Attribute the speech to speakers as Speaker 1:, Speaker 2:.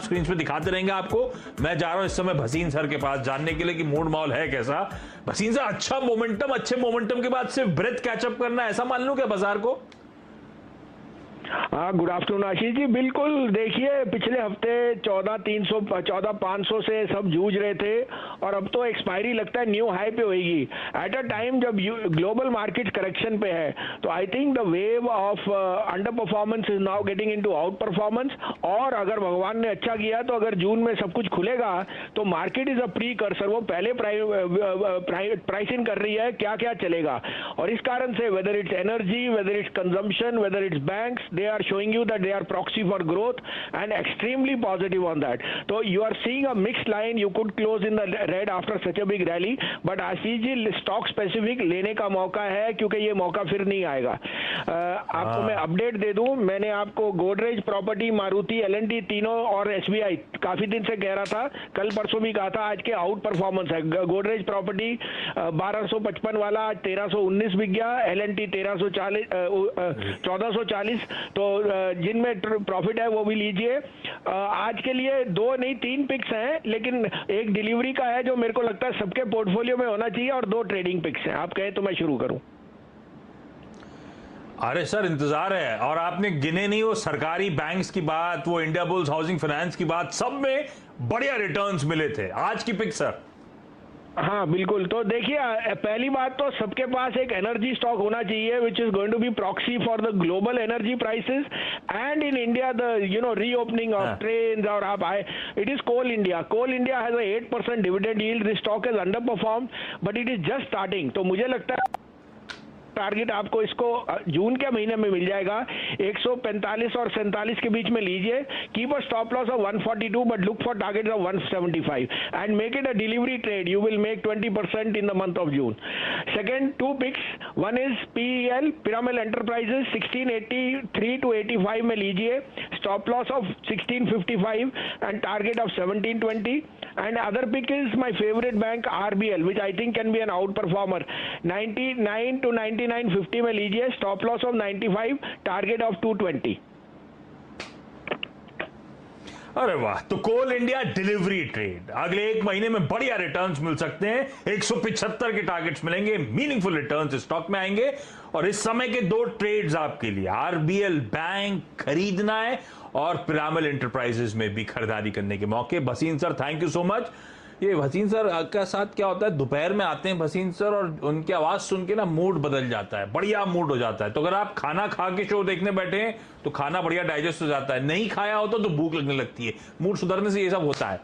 Speaker 1: Screen पे दिखाते रहेंगे आपको। मैं जा रहा हूं इस समय भसीन सर के पास जानने के लिए कि मूड माहौल है कैसा। भसीन सर, अच्छा मोमेंटम, अच्छे मोमेंटम के बाद सिर्फ ब्रेथ कैचअप करना, ऐसा मान लूं क्या बाजार को?
Speaker 2: हाँ, गुड आफ्टरनून आशीष जी। बिल्कुल, देखिए पिछले हफ्ते 14,300 14,500 से सब जूझ रहे थे और अब तो एक्सपायरी लगता है न्यू हाई पे होगी एट अ टाइम जब ग्लोबल मार्केट करेक्शन पे है। तो I think the wave of under performance is now getting into out performance. और अगर भगवान ने अच्छा किया तो अगर जून में सब कुछ खुलेगा तो market is a pre cursor, वो पहले प्राइसिंग कर रही है क्या क्या चलेगा। और इस कारण से whether it's energy, whether it's consumption, whether it's banks, they are showing you that they are proxy for growth and extremely positive on that. So you are seeing a mixed line. You could close in the red after such a big rally, but Ashish ji stock specific लेने का मौका है क्योंकि ये मौका फिर नहीं आएगा। आपको मैं अपडेट दे दूं, मैंने आपको गोदरेज प्रॉपर्टी, मारुति, एल&टी तीनों और एसबीआई काफी दिन से कह रहा था, कल परसों भी कहा था, आज के आउट परफॉर्मेंस है। गोदरेज प्रॉपर्टी 1255 वाला आज 1319 बिक गया, एल&टी 1440। तो जिनमें प्रॉफिट है वो भी लीजिए। आज के लिए 2 नहीं 3 पिक्स हैं, लेकिन एक डिलीवरी का है जो मेरे को लगता है सबके पोर्टफोलियो में होना चाहिए, और 2 ट्रेडिंग पिक्स हैं। आप कहें तो मैं शुरू करूं?
Speaker 1: अरे सर, इंतजार है। और आपने गिने नहीं वो सरकारी बैंक्स की बात, वो इंडिया बुल्स हाउसिंग फाइनेंस की बात, सब में बढ़िया रिटर्न्स मिले थे। आज की पिक सर?
Speaker 2: हाँ बिल्कुल। तो देखिए, पहली बात तो सबके पास एक एनर्जी स्टॉक होना चाहिए which is going to be proxy for the global energy prices and in India the reopening of trains. और आप आए, it is Coal India. Coal India has a 8% dividend yield. This stock is under perform but it is just starting. तो मुझे लगता है target आपको इसको जून के महीने में मिल जाएगा। 145 और 47 के बीच में लीजिए। Keep a stop loss of 142 but look for target of 175 and make it a delivery trade. You will make 20% in the month of June. Second, 2 picks, one is PEL, Piramal Enterprises, 1683 to 85 में लीजिए। Stop loss of 1655 and target of 1720। And other pick is my favourite bank RBL which I think can be an outperformer. 99 to 99.50 में लीजिए। Stop loss of 95, target of 220।
Speaker 1: अरे वाह! तो कोल India delivery trade, अगले 1 महीने में बढ़िया returns मिल सकते हैं। 175 के टारगेट्स मिलेंगे, मीनिंगफुल रिटर्न्स स्टॉक में आएंगे। और इस समय के 2 ट्रेड्स आपके लिए, आरबीएल बैंक खरीदना है और पिरामिल एंटरप्राइजेस में भी खरीदारी करने के मौके। Bhasin sir, thank you so much. ये भसीन सर का साथ क्या होता है, दोपहर में आते हैं भसीन सर और उनकी आवाज सुन के ना मूड बदल जाता है, बढ़िया मूड हो जाता है। तो अगर आप खाना खा के शो देखने बैठे हैं तो खाना बढ़िया डाइजेस्ट हो जाता है, नहीं खाया होता तो भूख लगने लगती है। मूड सुधरने से ये सब होता है।